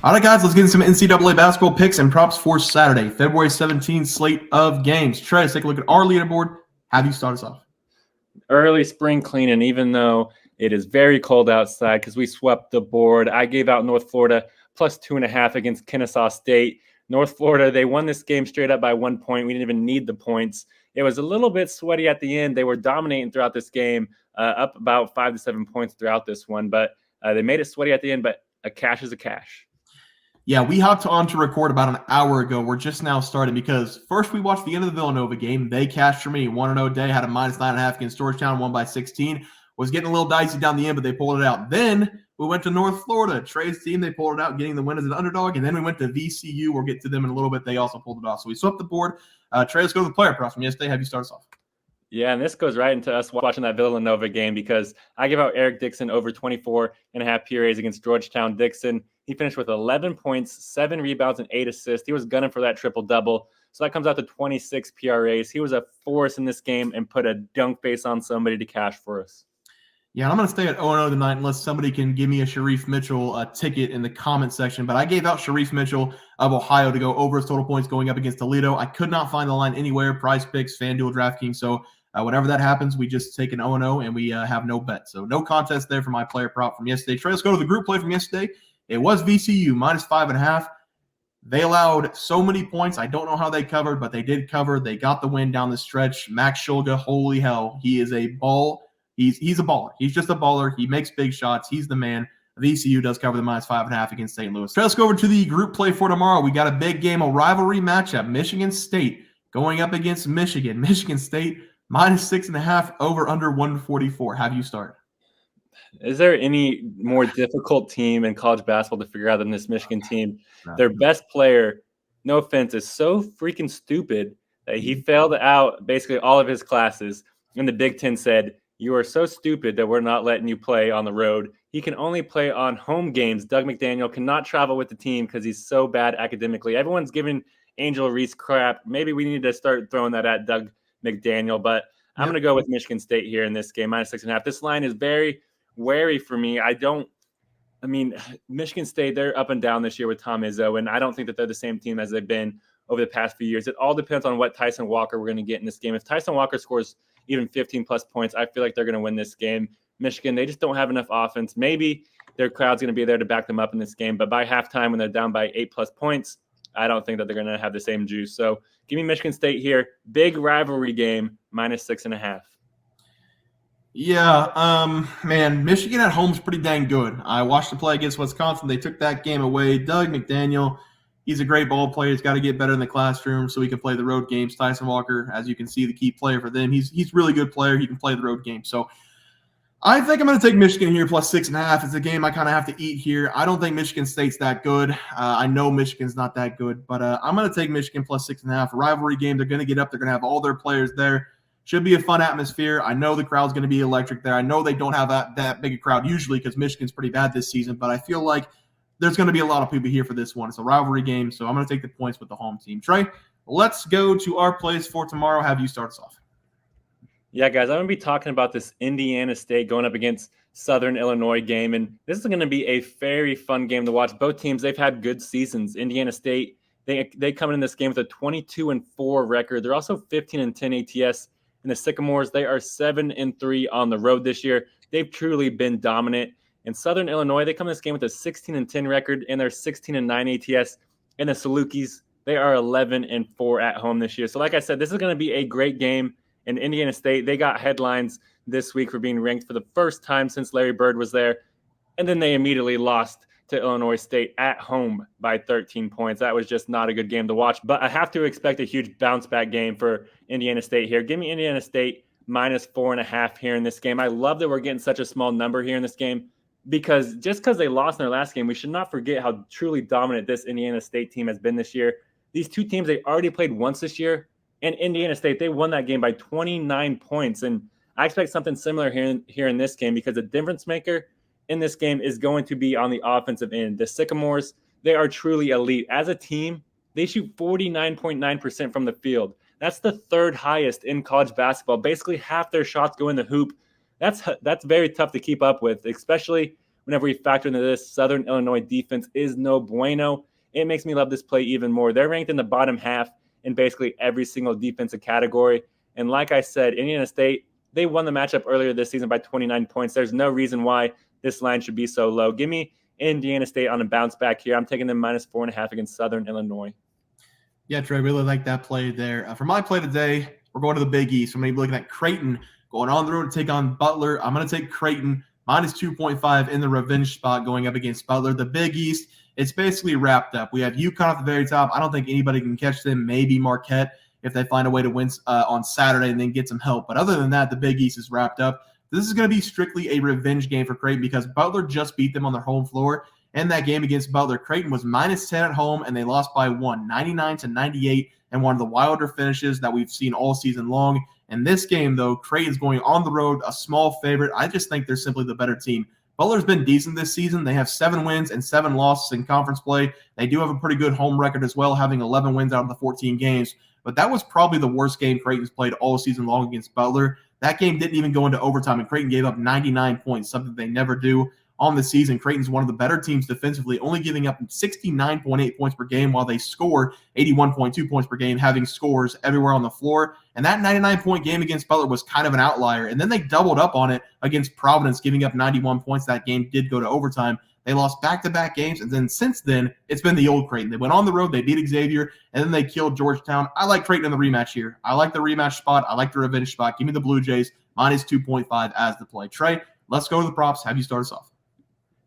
All right, guys, let's get into some NCAA basketball picks and props for Saturday, February 17th slate of games. Trey, let's take a look at our leaderboard. Have you start us off? Early spring cleaning, even though it is very cold outside because we swept the board. I gave out North Florida plus 2.5 against Kennesaw State. North Florida, they won this game straight up by 1 point. We didn't even need the points. It was a little bit sweaty at the end. They were dominating throughout this game, up about 5 to 7 points throughout this one. But they made it sweaty at the end, but a cash is a cash. Yeah, we hopped on to record about an hour ago. We're just now starting because first we watched the end of the Villanova game. They cashed for me. 1-0 day, had a minus 9.5 against Georgetown, won by 16. Was getting a little dicey down the end, but they pulled it out. Then we went to North Florida. Trey's team, they pulled it out, getting the win as an underdog. And then we went to VCU. We'll get to them in a little bit. They also pulled it off. So we swept the board. Trey, let's go to the player props from yesterday. Have you start us off? Yeah, and this goes right into us watching that Villanova game because I give out Eric Dixon over 24.5 PRAs against Georgetown. Dixon, he finished with 11 points, 7 rebounds, and 8 assists. He was gunning for that triple-double. So that comes out to 26 PRAs. He was a force in this game and put a dunk face on somebody to cash for us. Yeah, I'm going to stay at 0-0 tonight unless somebody can give me a Sharif Mitchell ticket in the comment section. But I gave out Sharif Mitchell of Ohio to go over his total points going up against Toledo. I could not find the line anywhere, PrizePicks, FanDuel, DraftKings. So whenever that happens, we just take an 0-0 and we have no bet. So no contest there for my player prop from yesterday. Trey, let's go to the group play from yesterday. It was VCU, minus 5.5. They allowed so many points. I don't know how they covered, but they did cover. They got the win down the stretch. Max Shulga, holy hell. He is a ball. He's a baller. He's just a baller. He makes big shots. He's the man. VCU does cover the minus 5.5 against St. Louis. So let's go over to the group play for tomorrow. We got a big game, a rivalry matchup. Michigan State going up against Michigan. Michigan State minus 6.5 over under 144. Have you start? Is there any more difficult team in college basketball to figure out than this Michigan team? Their best player, no offense, is so freaking stupid that he failed out basically all of his classes. And the Big Ten said, "You are so stupid that we're not letting you play on the road." He can only play on home games. Doug McDaniel cannot travel with the team because he's so bad academically. Everyone's giving Angel Reese crap. Maybe we need to start throwing that at Doug McDaniel. But I'm going to go with Michigan State here in this game, minus 6.5. This line is very wary for me. Michigan State, they're up and down this year with Tom Izzo, and I don't think that they're the same team as they've been over the past few years. It all depends on what Tyson Walker we're going to get in this game. If Tyson Walker scores even 15-plus points, I feel like they're going to win this game. Michigan, they just don't have enough offense. Maybe their crowd's going to be there to back them up in this game, but by halftime when they're down by 8-plus points, I don't think that they're going to have the same juice. So give me Michigan State here. Big rivalry game, minus 6.5. Yeah, man, Michigan at home is pretty dang good. I watched the play against Wisconsin. They took that game away. Doug McDaniel, he's a great ball player. He's got to get better in the classroom so he can play the road games. Tyson Walker, as you can see, the key player for them. He's a really good player. He can play the road game. So I think I'm going to take Michigan here plus 6.5. It's a game I kind of have to eat here. I don't think Michigan State's that good. I know Michigan's not that good, but I'm going to take Michigan plus 6.5. A rivalry game. They're going to get up. They're going to have all their players there. Should be a fun atmosphere. I know the crowd's going to be electric there. I know they don't have that big a crowd usually because Michigan's pretty bad this season, but I feel like there's going to be a lot of people here for this one. It's a rivalry game, so I'm going to take the points with the home team. Trey, let's go to our plays for tomorrow. Have you start us off? Yeah, guys, I'm going to be talking about this Indiana State going up against Southern Illinois game, and this is going to be a very fun game to watch. Both teams, they've had good seasons. Indiana State, they come in this game with a 22-4 record. They're also 15-10 ATS. And the Sycamores, they are 7-3 on the road this year. They've truly been dominant. And Southern Illinois, they come in this game with a 16-10 record, and they're 16-9 ATS. And the Salukis, they are 11-4 at home this year. So like I said, this is going to be a great game. And Indiana State, they got headlines this week for being ranked for the first time since Larry Bird was there. And then they immediately lost to Illinois State at home by 13 points. That was just not a good game to watch. But I have to expect a huge bounce-back game for Indiana State here. Give me Indiana State minus 4.5 here in this game. I love that we're getting such a small number here in this game because just because they lost in their last game, we should not forget how truly dominant this Indiana State team has been this year. These two teams, they already played once this year, and Indiana State, they won that game by 29 points. And I expect something similar here in this game because the difference maker in this game is going to be on the offensive end. The Sycamores, they are truly elite. As a team, they shoot 49.9% from the field. That's the third highest in college basketball. Basically, half their shots go in the hoop. That's very tough to keep up with, especially whenever we factor into this, Southern Illinois defense is no bueno. It makes me love this play even more. They're ranked in the bottom half in basically every single defensive category. And like I said, Indiana State, they won the matchup earlier this season by 29 points. There's no reason why this line should be so low. Give me Indiana State on a bounce back here. I'm taking them -4.5 against Southern Illinois. Yeah, Trey, really like that play there. For my play today, we're going to the Big East. I'm going to be looking at Creighton going on the road to take on Butler. I'm going to take Creighton -2.5 in the revenge spot going up against Butler. The Big East, it's basically wrapped up. We have UConn at the very top. I don't think anybody can catch them. Maybe Marquette if they find a way to win on Saturday and then get some help. But other than that, the Big East is wrapped up. This is going to be strictly a revenge game for Creighton because Butler just beat them on their home floor. In that game against Butler, Creighton was -10 at home, and they lost by 99-98, and one of the wilder finishes that we've seen all season long. In this game, though, Creighton's going on the road, a small favorite. I just think they're simply the better team. Butler's been decent this season. They have 7 wins and 7 losses in conference play. They do have a pretty good home record as well, having 11 wins out of the 14 games. But that was probably the worst game Creighton's played all season long against Butler. That game didn't even go into overtime, and Creighton gave up 99 points, something they never do. On the season, Creighton's one of the better teams defensively, only giving up 69.8 points per game while they score 81.2 points per game, having scores everywhere on the floor. And that 99-point game against Butler was kind of an outlier. And then they doubled up on it against Providence, giving up 91 points. That game did go to overtime. They lost back-to-back games, and then since then, it's been the old Creighton. They went on the road, they beat Xavier, and then they killed Georgetown. I like Creighton in the rematch here. I like the rematch spot. I like the revenge spot. Give me the Blue Jays, -2.5 as the play. Trey, let's go to the props. Have you start us off?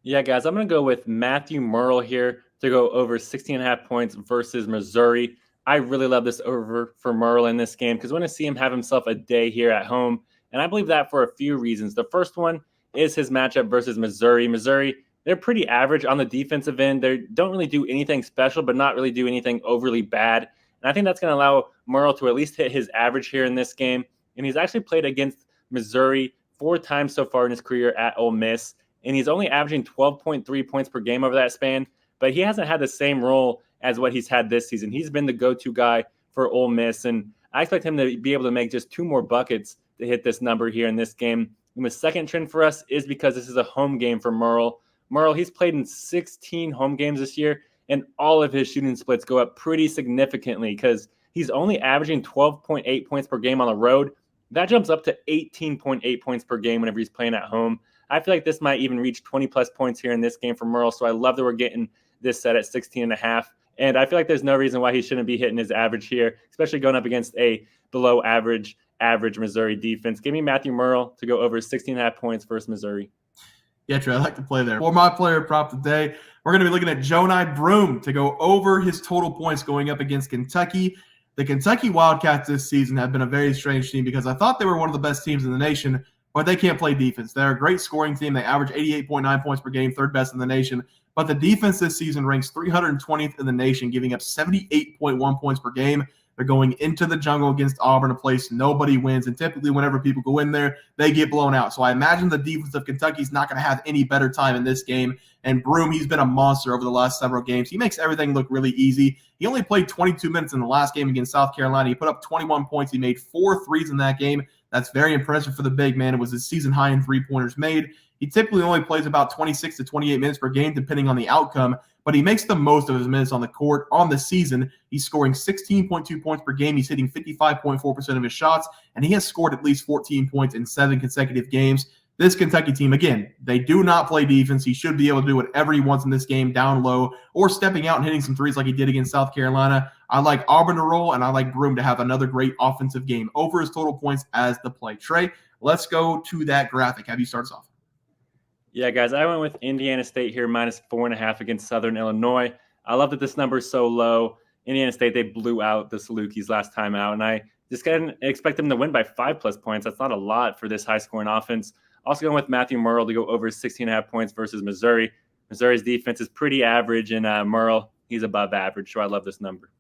Yeah, guys, I'm going to go with Matthew Murrell here to go over 16.5 points versus Missouri. I really love this over for Murrell in this game because I want to see him have himself a day here at home. And I believe that for a few reasons. The first one is his matchup versus Missouri. Missouri, they're pretty average on the defensive end. They don't really do anything special, but not really do anything overly bad. And I think that's going to allow Murrell to at least hit his average here in this game. And he's actually played against Missouri 4 times so far in his career at Ole Miss. And he's only averaging 12.3 points per game over that span, but he hasn't had the same role as what he's had this season. He's been the go-to guy for Ole Miss, and I expect him to be able to make just 2 more buckets to hit this number here in this game. And the second trend for us is because this is a home game for Murrell. Murrell, he's played in 16 home games this year, and all of his shooting splits go up pretty significantly because he's only averaging 12.8 points per game on the road. That jumps up to 18.8 points per game whenever he's playing at home. I feel like this might even reach 20-plus points here in this game for Murrell, so I love that we're getting this set at 16.5. And I feel like there's no reason why he shouldn't be hitting his average here, especially going up against a below-average Missouri defense. Give me Matthew Murrell to go over 16.5 points versus Missouri. Yeah, Trey, I like to play there. For my player prop today, we're going to be looking at Johni Broome to go over his total points going up against Kentucky. The Kentucky Wildcats this season have been a very strange team because I thought they were one of the best teams in the nation, but they can't play defense. They're a great scoring team. They average 88.9 points per game, 3rd best in the nation. But the defense this season ranks 320th in the nation, giving up 78.1 points per game. They're going into the jungle against Auburn, a place nobody wins. And typically whenever people go in there, they get blown out. So I imagine the defense of Kentucky is not going to have any better time in this game. And Broome, he's been a monster over the last several games. He makes everything look really easy. He only played 22 minutes in the last game against South Carolina. He put up 21 points. He made 4 threes in that game. That's very impressive for the big man. It was his season high in 3-pointers made. He typically only plays about 26 to 28 minutes per game, depending on the outcome, but he makes the most of his minutes on the court. On the season, he's scoring 16.2 points per game. He's hitting 55.4% of his shots, and he has scored at least 14 points in 7 consecutive games. This Kentucky team, again, they do not play defense. He should be able to do whatever he wants in this game, down low, or stepping out and hitting some threes like he did against South Carolina. I like Auburn to roll, and I like Broome to have another great offensive game over his total points as the play. Trey, let's go to that graphic. Have you start us off? Yeah, guys, I went with Indiana State here, -4.5 against Southern Illinois. I love that this number is so low. Indiana State, they blew out the Salukis last time out, and I just didn't expect them to win by 5+ points. That's not a lot for this high-scoring offense. Also going with Matthew Murrell to go over 16.5 points versus Missouri. Missouri's defense is pretty average, and Murrell, he's above average, so I love this number.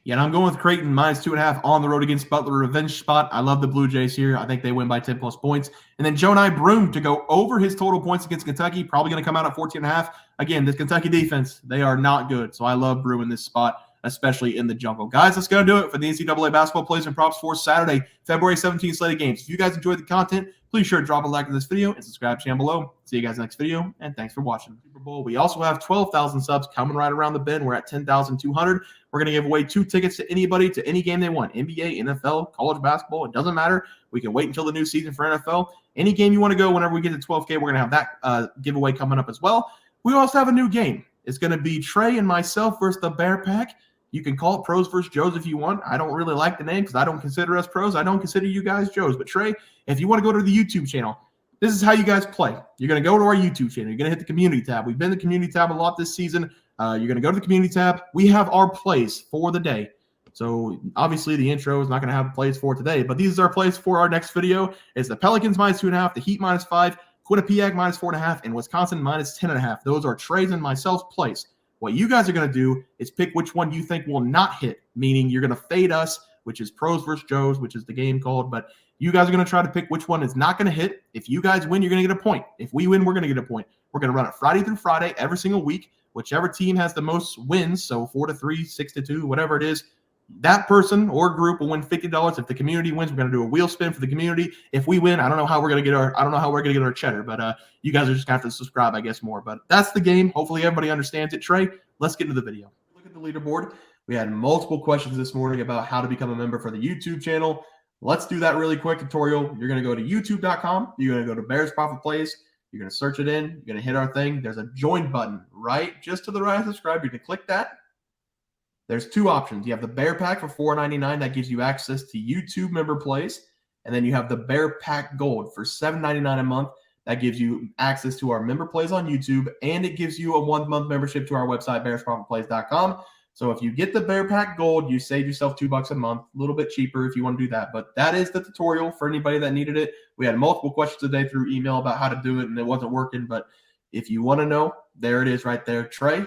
Yeah, and I'm going with Creighton -2.5 on the road against Butler, revenge spot. I love the Blue Jays here. I think they win by 10+ points. And then Johni Broome to go over his total points against Kentucky, probably going to come out at 14.5. Again, this Kentucky defense, they are not good. So I love Broome in this spot especially in the jungle. Guys, that's going to do it for the NCAA basketball plays and props for Saturday, February 17th slate of games. If you guys enjoyed the content, please sure to drop a like on this video and subscribe to the channel below. See you guys next video, and thanks for watching. Super Bowl. We also have 12,000 subs coming right around the bend. We're at 10,200. We're going to give away 2 tickets to anybody to any game they want. NBA, NFL, college basketball. It doesn't matter. We can wait until the new season for NFL. Any game you want to go, whenever we get to 12K, we're going to have that giveaway coming up as well. We also have a new game. It's going to be Trey and myself versus the Bear Pack. You can call it Pros versus Joes if you want. I don't really like the name because I don't consider us pros. I don't consider you guys Joes. But Trey, if you want to go to the YouTube channel, this is how you guys play. You're going to go to our YouTube channel. You're going to hit the community tab. We've been in the community tab a lot this season. You're going to go to the community tab. We have our plays for the day. So obviously the intro is not going to have plays for today, but these are our plays for our next video. It's the Pelicans -2.5, the Heat -5, Quinnipiac -4.5, and Wisconsin -10.5. Those are Trey's and myself's plays. What you guys are going to do is pick which one you think will not hit, meaning you're going to fade us, which is Pros versus Joes, which is the game called, but you guys are going to try to pick which one is not going to hit. If you guys win, you're going to get a point. If we win, we're going to get a point. We're going to run it Friday through Friday every single week. Whichever team has the most wins, so 4-3, 6-2, whatever it is, that person or group will win $50. If the community wins, we're going to do a wheel spin for the community. If we win, I don't know how we're going to get our cheddar, but you guys are just going to have to subscribe, I guess, more. But that's the game. Hopefully everybody understands it. Trey, let's get into the video. Look at the leaderboard. We had multiple questions this morning about how to become a member for the YouTube channel. Let's do that really quick tutorial. You're going to go to youtube.com. You're going to go to Bears Profit Plays. You're going to search it in. You're going to hit our thing. There's a join button right just to the right of subscribe. You can click that. There's 2 options. You have the Bear Pack for $4.99. That gives you access to YouTube member plays. And then you have the Bear Pack Gold for $7.99 a month. That gives you access to our member plays on YouTube, and it gives you a 1-month membership to our website, bearsprofitplays.com. So if you get the Bear Pack Gold, you save yourself $2 a month, a little bit cheaper if you want to do that. But that is the tutorial for anybody that needed it. We had multiple questions today through email about how to do it, and it wasn't working. But if you want to know, there it is right there. Trey,